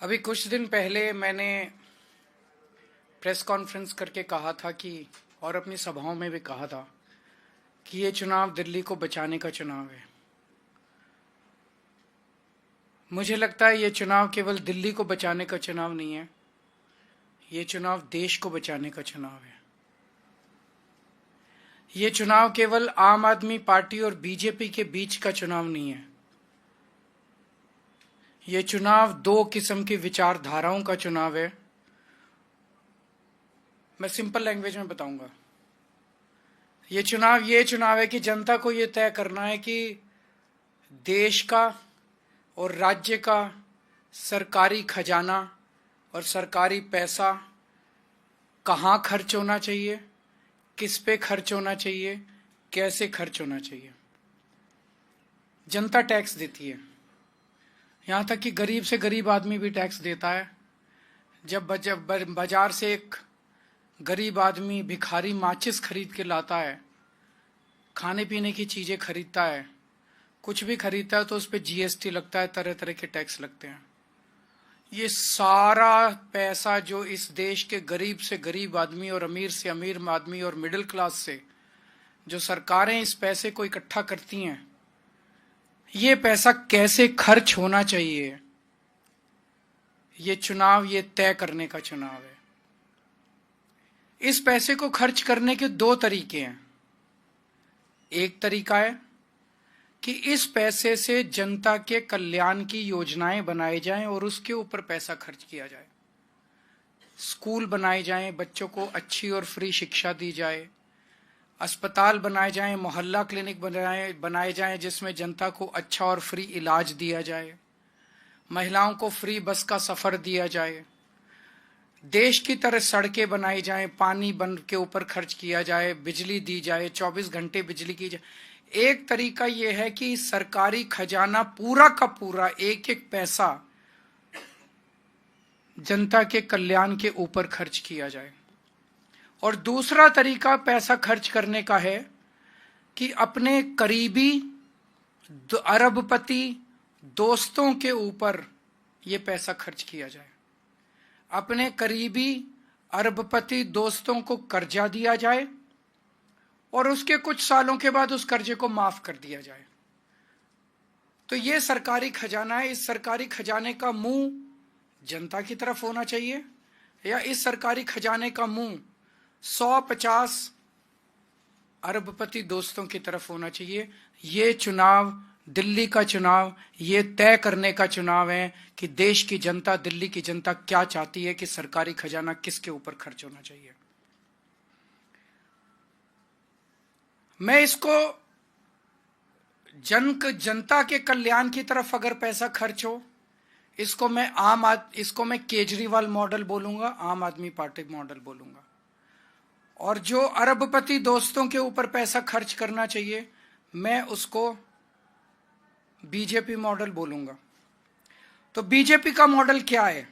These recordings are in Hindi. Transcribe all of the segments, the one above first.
अभी कुछ दिन पहले मैंने प्रेस कॉन्फ्रेंस करके कहा था कि, और अपनी सभाओं में भी कहा था कि ये चुनाव दिल्ली को बचाने का चुनाव है। मुझे लगता है ये चुनाव केवल दिल्ली को बचाने का चुनाव नहीं है, ये चुनाव देश को बचाने का चुनाव है। ये चुनाव केवल आम आदमी पार्टी और बीजेपी के बीच का चुनाव नहीं है, ये चुनाव दो किस्म की विचारधाराओं का चुनाव है। मैं सिंपल लैंग्वेज में बताऊंगा। ये चुनाव है कि जनता को ये तय करना है कि देश का और राज्य का सरकारी खजाना और सरकारी पैसा कहाँ खर्च होना चाहिए, किस पे खर्च होना चाहिए, कैसे खर्च होना चाहिए। जनता टैक्स देती है, यहाँ तक कि गरीब से गरीब आदमी भी टैक्स देता है। जब बाजार से एक गरीब आदमी भिखारी माचिस खरीद के लाता है, खाने पीने की चीजें खरीदता है, कुछ भी खरीदता है तो उस पर जीएसटी लगता है, तरह तरह के टैक्स लगते हैं। ये सारा पैसा जो इस देश के गरीब से गरीब आदमी और अमीर से अमीर आदमी और मिडिल क्लास से जो सरकारें इस पैसे को इकट्ठा करती हैं, ये पैसा कैसे खर्च होना चाहिए, ये चुनाव ये तय करने का चुनाव है। इस पैसे को खर्च करने के दो तरीके हैं। एक तरीका है कि इस पैसे से जनता के कल्याण की योजनाएं बनाई जाएं और उसके ऊपर पैसा खर्च किया जाए। स्कूल बनाए जाएं, बच्चों को अच्छी और फ्री शिक्षा दी जाए, अस्पताल बनाए जाएं, मोहल्ला क्लिनिक बनाए जाएं जिसमें जनता को अच्छा और फ्री इलाज दिया जाए, महिलाओं को फ्री बस का सफर दिया जाए, देश की तरह सड़कें बनाई जाएं, पानी बन के ऊपर खर्च किया जाए, बिजली दी जाए, 24 घंटे बिजली की जाए। एक तरीका यह है कि सरकारी खजाना पूरा का पूरा एक एक पैसा जनता के कल्याण के ऊपर खर्च किया जाए। और दूसरा तरीका पैसा खर्च करने का है कि अपने करीबी अरबपति दोस्तों के ऊपर यह पैसा खर्च किया जाए। अपने करीबी अरबपति दोस्तों को कर्जा दिया जाए और उसके कुछ सालों के बाद उस कर्जे को माफ कर दिया जाए। तो ये सरकारी खजाना है। इस सरकारी खजाने का मुंह जनता की तरफ होना चाहिए या इस सरकारी खजाने का मुंह 150 अरबपति दोस्तों की तरफ होना चाहिए। ये चुनाव, दिल्ली का चुनाव, ये तय करने का चुनाव है कि देश की जनता, दिल्ली की जनता क्या चाहती है कि सरकारी खजाना किसके ऊपर खर्च होना चाहिए। मैं इसको जनता के कल्याण की तरफ अगर पैसा खर्च हो, इसको मैं केजरीवाल मॉडल बोलूंगा, आम आदमी पार्टी मॉडल बोलूंगा। और जो अरबपति दोस्तों के ऊपर पैसा खर्च करना चाहिए, मैं उसको बीजेपी मॉडल बोलूंगा। तो बीजेपी का मॉडल क्या है?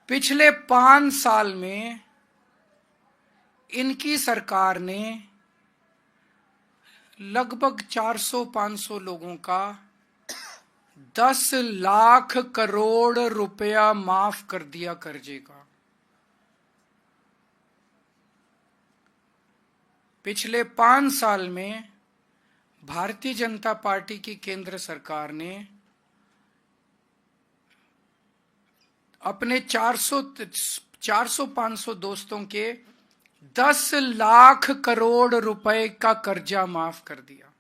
पिछले 5 साल में इनकी सरकार ने लगभग 400-500 लोगों का 10 लाख करोड़ रुपया माफ कर दिया कर्जे का। पिछले 5 साल में भारतीय जनता पार्टी की केंद्र सरकार ने अपने 400-500 दोस्तों के 10 लाख करोड़ रुपए का कर्जा माफ कर दिया।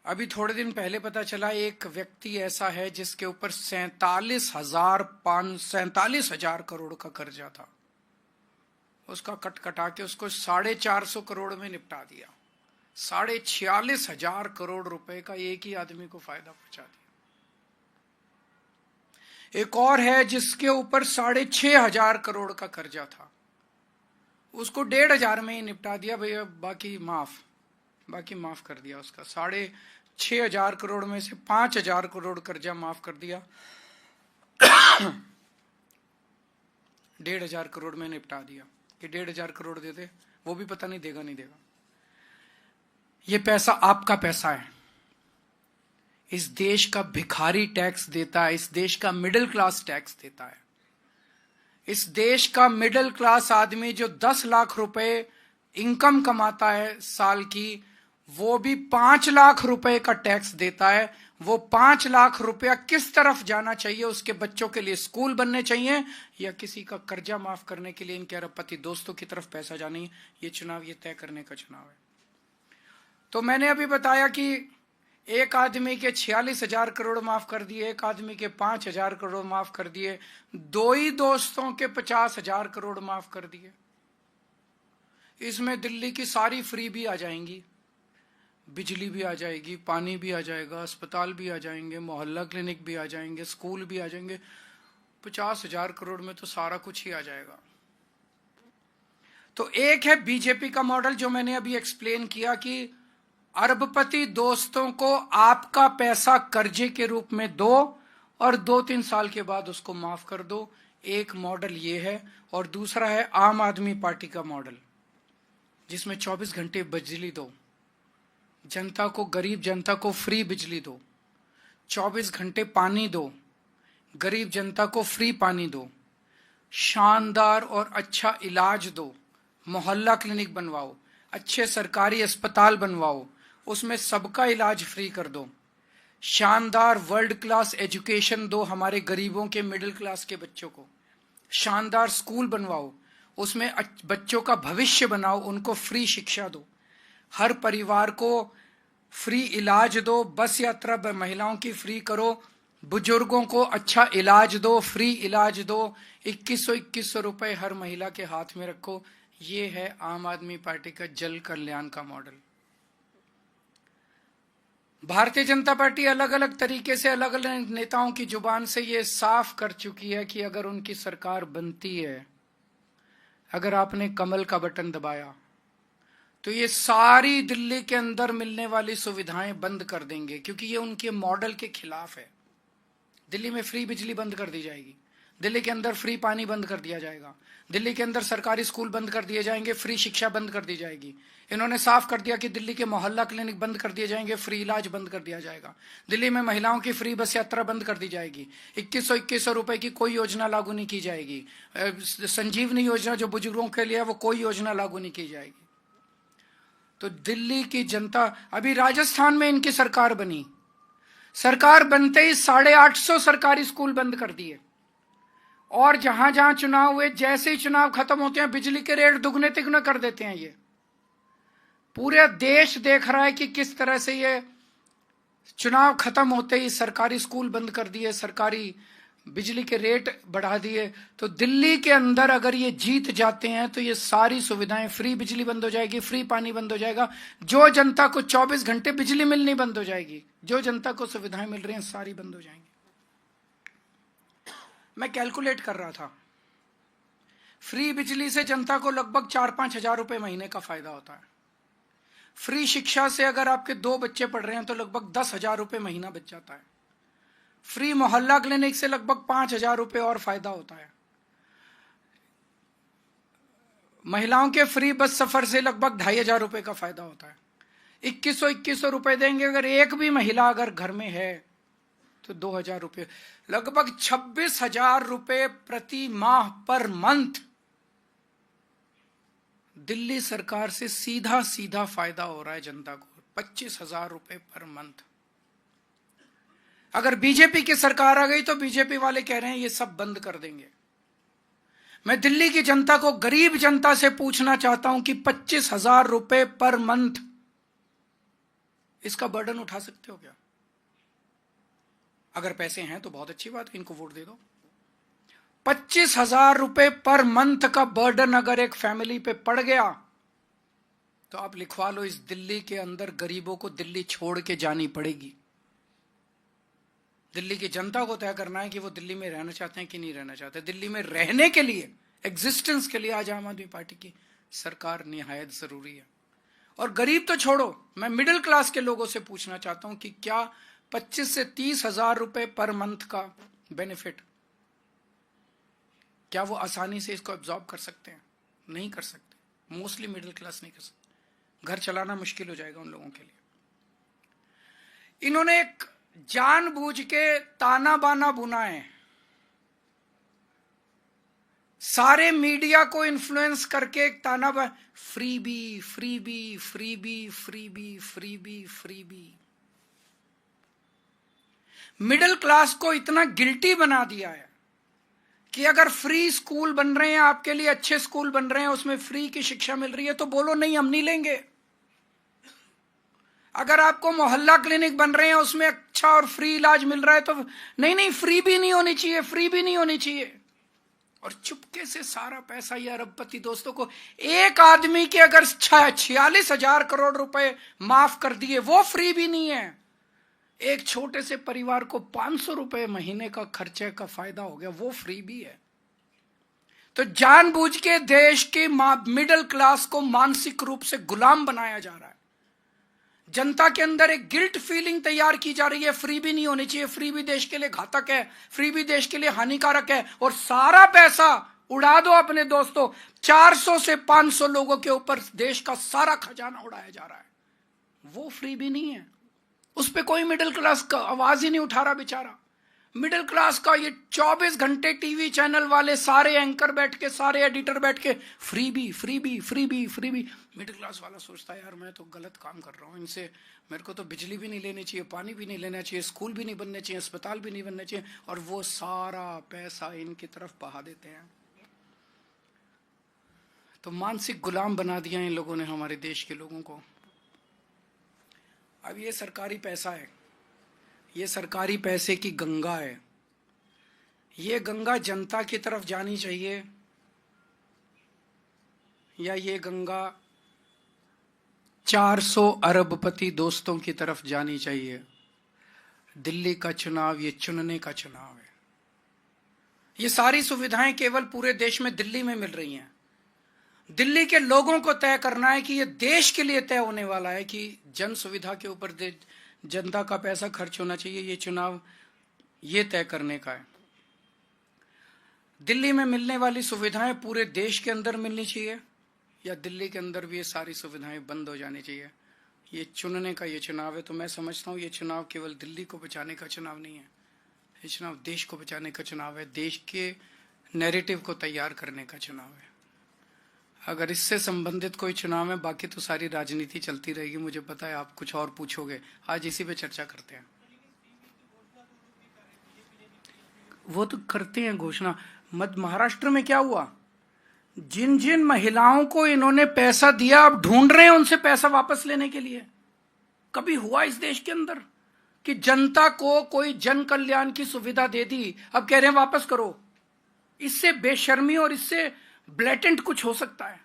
अभी थोड़े दिन पहले पता चला एक व्यक्ति ऐसा है जिसके ऊपर 47,000 करोड़ का कर्जा था। उसका कटा के उसको 450 करोड़ में निपटा दिया। 46,000 करोड़ रुपए का एक ही आदमी को फायदा पहुंचा दिया। एक और है जिसके ऊपर 6,500 करोड़ का कर्जा था, उसको 1,500 में ही निपटा दिया। भैया बाकी माफ कर दिया। उसका 6,500 करोड़ में से 5,000 करोड़ कर्जा माफ कर दिया, 1,500 करोड़ में निपटा दिया कि 1,500 करोड़ दे दे, वो भी पता नहीं देगा नहीं देगा। ये पैसा आपका पैसा है, इस देश का भिखारी टैक्स देता है, इस देश का मिडिल क्लास टैक्स देता है। इस देश का मिडिल क्लास आदमी जो 10 लाख रुपए इनकम कमाता है साल की, वो भी 5 लाख रुपए का टैक्स देता है। वो 5 लाख रुपया किस तरफ जाना चाहिए? उसके बच्चों के लिए स्कूल बनने चाहिए या किसी का कर्जा माफ करने के लिए इनके अरबपति दोस्तों की तरफ पैसा जाना? ये चुनाव ये तय करने का चुनाव है। तो मैंने अभी बताया कि एक आदमी के 46,000 करोड़ माफ कर दिए, एक आदमी के 5,000 करोड़ माफ कर दिए, 2 ही दोस्तों के 50,000 करोड़ माफ कर दिए। इसमें दिल्ली की सारी फ्री भी आ जाएंगी, बिजली भी आ जाएगी, पानी भी आ जाएगा, अस्पताल भी आ जाएंगे, मोहल्ला क्लिनिक भी आ जाएंगे, स्कूल भी आ जाएंगे। 50,000 करोड़ में तो सारा कुछ ही आ जाएगा। तो एक है बीजेपी का मॉडल जो मैंने अभी एक्सप्लेन किया कि अरबपति दोस्तों को आपका पैसा कर्जे के रूप में दो और 2-3 साल के बाद उसको माफ कर दो। एक मॉडल ये है। और दूसरा है आम आदमी पार्टी का मॉडल, जिसमें 24 घंटे बिजली दो, जनता को, गरीब जनता को फ्री बिजली दो, 24 घंटे पानी दो, गरीब जनता को फ्री पानी दो, शानदार और अच्छा इलाज दो, मोहल्ला क्लिनिक बनवाओ, अच्छे सरकारी अस्पताल बनवाओ, उसमें सबका इलाज फ्री कर दो, शानदार वर्ल्ड क्लास एजुकेशन दो हमारे गरीबों के, मिडिल क्लास के बच्चों को, शानदार स्कूल बनवाओ, उसमें बच्चों का भविष्य बनाओ, उनको फ्री शिक्षा दो, हर परिवार को फ्री इलाज दो, बस यात्रा महिलाओं की फ्री करो, बुजुर्गों को अच्छा इलाज दो, फ्री इलाज दो, 2100 रुपए हर महिला के हाथ में रखो। ये है आम आदमी पार्टी का जल कल्याण का मॉडल। भारतीय जनता पार्टी अलग अलग तरीके से अलग अलग नेताओं की जुबान से ये साफ कर चुकी है कि अगर उनकी सरकार बनती है, अगर आपने कमल का बटन दबाया, तो ये सारी दिल्ली के अंदर मिलने वाली सुविधाएं बंद कर देंगे, क्योंकि ये उनके मॉडल के खिलाफ है। दिल्ली में फ्री बिजली बंद कर दी जाएगी, दिल्ली के अंदर फ्री पानी बंद कर दिया जाएगा, दिल्ली के अंदर सरकारी स्कूल बंद कर दिए जाएंगे, फ्री शिक्षा बंद कर दी जाएगी। इन्होंने साफ कर दिया कि दिल्ली के मोहल्ला क्लिनिक बंद कर दिए जाएंगे, फ्री इलाज बंद कर दिया जाएगा, दिल्ली में महिलाओं की फ्री बस यात्रा बंद कर दी जाएगी, 2100 रुपए की कोई योजना लागू नहीं की जाएगी, संजीवनी योजना जो बुजुर्गों के लिए है वो कोई योजना लागू नहीं की जाएगी। तो दिल्ली की जनता, अभी राजस्थान में इनकी सरकार बनी, सरकार बनते ही 850 सरकारी स्कूल बंद कर दिए, और जहां जहां चुनाव हुए, जैसे ही चुनाव खत्म होते हैं बिजली के रेट दुगने तिगुने कर देते हैं। ये पूरे देश देख रहा है कि किस तरह से ये चुनाव खत्म होते ही सरकारी स्कूल बंद कर दिए, सरकारी बिजली के रेट बढ़ा दिए। तो दिल्ली के अंदर अगर ये जीत जाते हैं तो ये सारी सुविधाएं, फ्री बिजली बंद हो जाएगी, फ्री पानी बंद हो जाएगा, जो जनता को 24 घंटे बिजली मिलनी बंद हो जाएगी, जो जनता को सुविधाएं मिल रही हैं सारी बंद हो जाएंगी। मैं कैलकुलेट कर रहा था, फ्री बिजली से जनता को लगभग 4-5 हजार रुपए महीने का फायदा होता है। फ्री शिक्षा से अगर आपके 2 बच्चे पढ़ रहे हैं तो लगभग 10,000 रुपए महीना बच जाता है। फ्री मोहल्ला क्लिनिक से लगभग 5,000 रुपए और फायदा होता है। महिलाओं के फ्री बस सफर से लगभग 2,500 रुपए का फायदा होता है। 2100 रुपए देंगे, अगर एक भी महिला अगर घर में है तो 2,000 रुपए, लगभग 26,000 रुपए प्रति माह पर मंथ दिल्ली सरकार से सीधा सीधा फायदा हो रहा है जनता को, 25,000 रुपए पर मंथ। अगर बीजेपी की सरकार आ गई तो बीजेपी वाले कह रहे हैं ये सब बंद कर देंगे। मैं दिल्ली की जनता को, गरीब जनता से पूछना चाहता हूं कि 25,000 रुपए पर मंथ इसका बर्डन उठा सकते हो क्या? अगर पैसे हैं तो बहुत अच्छी बात है, इनको वोट दे दो। 25,000 रुपए पर मंथ का बर्डन अगर एक फैमिली पे पड़ गया तो आप लिखवा लो, इस दिल्ली के अंदर गरीबों को दिल्ली छोड़ के जानी पड़ेगी। दिल्ली की जनता को तय करना है कि वो दिल्ली में रहना चाहते हैं कि नहीं रहना चाहते। दिल्ली में रहने के लिए, एग्जिस्टेंस के लिए आज आम आदमी पार्टी की सरकार निहायत जरूरी है। और गरीब तो छोड़ो, मैं मिडिल क्लास के लोगों से पूछना चाहता हूं कि क्या 25 से 30,000 रुपए पर मंथ का बेनिफिट, क्या वो आसानी से इसको एब्जॉर्ब कर सकते हैं? नहीं कर सकते। मोस्टली मिडिल क्लास नहीं कर सकते। घर चलाना मुश्किल हो जाएगा उन लोगों के लिए। इन्होंने एक जानबूझ के ताना बाना बुनाएं, सारे मीडिया को इन्फ्लुएंस करके एक ताना freebie freebie freebie freebie freebie freebie. Middle class को इतना गिल्टी बना दिया है कि अगर फ्री स्कूल बन रहे हैं, आपके लिए अच्छे स्कूल बन रहे हैं, उसमें फ्री की शिक्षा मिल रही है, तो बोलो नहीं, हम नहीं लेंगे। अगर आपको मोहल्ला क्लिनिक बन रहे हैं, उसमें अच्छा और फ्री इलाज मिल रहा है, तो नहीं नहीं, फ्री भी नहीं होनी चाहिए, फ्री भी नहीं होनी चाहिए। और चुपके से सारा पैसा ये अरबपति दोस्तों को, एक आदमी के अगर 46,000 करोड़ रुपए माफ कर दिए, वो फ्री भी नहीं है। एक छोटे से परिवार को 500 रुपए महीने का खर्चे का फायदा हो गया, वो फ्री भी है। तो जानबूझ के देश के मिडिल क्लास को मानसिक रूप से गुलाम बनाया जा रहा है। जनता के अंदर एक गिल्ट फीलिंग तैयार की जा रही है, फ्री भी नहीं होनी चाहिए, फ्री भी देश के लिए घातक है, फ्री भी देश के लिए हानिकारक है। और सारा पैसा उड़ा दो अपने दोस्तों, 400 से 500 लोगों के ऊपर देश का सारा खजाना उड़ाया जा रहा है, वो फ्री भी नहीं है। उस पे कोई मिडिल क्लास का आवाज ही नहीं उठा रहा बेचारा। मिडिल क्लास का ये 24 घंटे टीवी चैनल वाले सारे एंकर बैठ के, सारे एडिटर बैठ के freebie freebie freebie freebie. Middle class वाला सोचता है यार मैं तो गलत काम कर रहा हूँ, इनसे मेरे को तो बिजली भी नहीं लेनी चाहिए, पानी भी नहीं लेना चाहिए, स्कूल भी नहीं बनने चाहिए, अस्पताल भी नहीं बनने चाहिए, और वो सारा पैसा इनकी तरफ बहा देते हैं। तो मानसिक गुलाम बना दिया इन लोगों ने हमारे देश के लोगों को। अब ये सरकारी पैसा है, ये सरकारी पैसे की गंगा है, ये गंगा जनता की तरफ जानी चाहिए या ये गंगा 400 अरबपति दोस्तों की तरफ जानी चाहिए। दिल्ली का चुनाव ये चुनने का चुनाव है। ये सारी सुविधाएं केवल पूरे देश में दिल्ली में मिल रही हैं। दिल्ली के लोगों को तय करना है कि ये देश के लिए तय होने वाला है कि जन सुविधा के ऊपर जनता का पैसा खर्च होना चाहिए। ये चुनाव ये तय करने का है। दिल्ली में मिलने वाली सुविधाएं पूरे देश के अंदर मिलनी चाहिए या दिल्ली के अंदर भी ये सारी सुविधाएं बंद हो जानी चाहिए। ये चुनने का ये चुनाव है। तो मैं समझता हूँ ये चुनाव केवल दिल्ली को बचाने का चुनाव नहीं है, ये चुनाव देश को बचाने का चुनाव है, देश के नैरेटिव को तैयार करने का चुनाव है। अगर इससे संबंधित कोई चुनाव है, बाकी तो सारी राजनीति चलती रहेगी। मुझे पता है आप कुछ और पूछोगे, आज इसी पे चर्चा करते हैं। वो तो करते हैं घोषणा। महाराष्ट्र में क्या हुआ, जिन जिन महिलाओं को इन्होंने पैसा दिया अब ढूंढ रहे हैं उनसे पैसा वापस लेने के लिए। कभी हुआ इस देश के अंदर कि जनता को कोई जन कल्याण की सुविधा दे दी, अब कह रहे हैं वापस करो? इससे बेशर्मी और इससे ब्लेटेंट कुछ हो सकता है?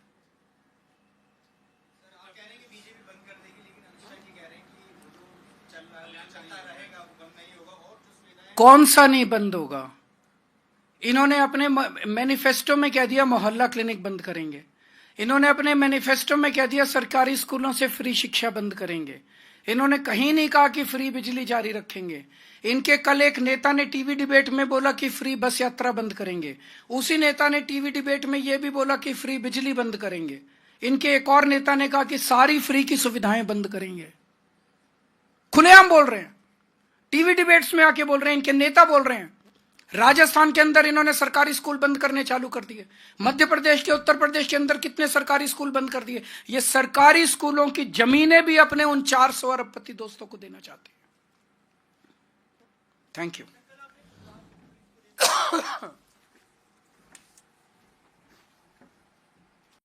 आप कह रहे हैं कि बीजेपी बंद कर देगी, लेकिन अनुष्ठा जी कह रहे हैं कि चलता रहेगा, वो बंद नहीं होगा। और जो सुविधाएं कौन सा नहीं बंद होगा? इन्होंने अपने मैनिफेस्टो में कह दिया मोहल्ला क्लिनिक बंद करेंगे, इन्होंने अपने मैनिफेस्टो में कह दिया सरकारी स्कूलों से फ्री शिक्षा बंद करेंगे, इन्होंने कहीं नहीं कहा कि फ्री बिजली जारी रखेंगे। इनके कल एक नेता ने टीवी डिबेट में बोला कि फ्री बस यात्रा बंद करेंगे, उसी नेता ने टीवी डिबेट में यह भी बोला कि फ्री बिजली बंद करेंगे। इनके एक और नेता ने कहा कि सारी फ्री की सुविधाएं बंद करेंगे। खुलेआम बोल रहे हैं, टीवी डिबेट्स में आके बोल रहे हैं, इनके नेता बोल रहे हैं। राजस्थान के अंदर इन्होंने सरकारी स्कूल बंद करने चालू कर दिए, मध्य प्रदेश के, उत्तर प्रदेश के अंदर कितने सरकारी स्कूल बंद कर दिए। ये सरकारी स्कूलों की जमीनें भी अपने उन 400 अरबपति दोस्तों को देना चाहते हैं। Thank you.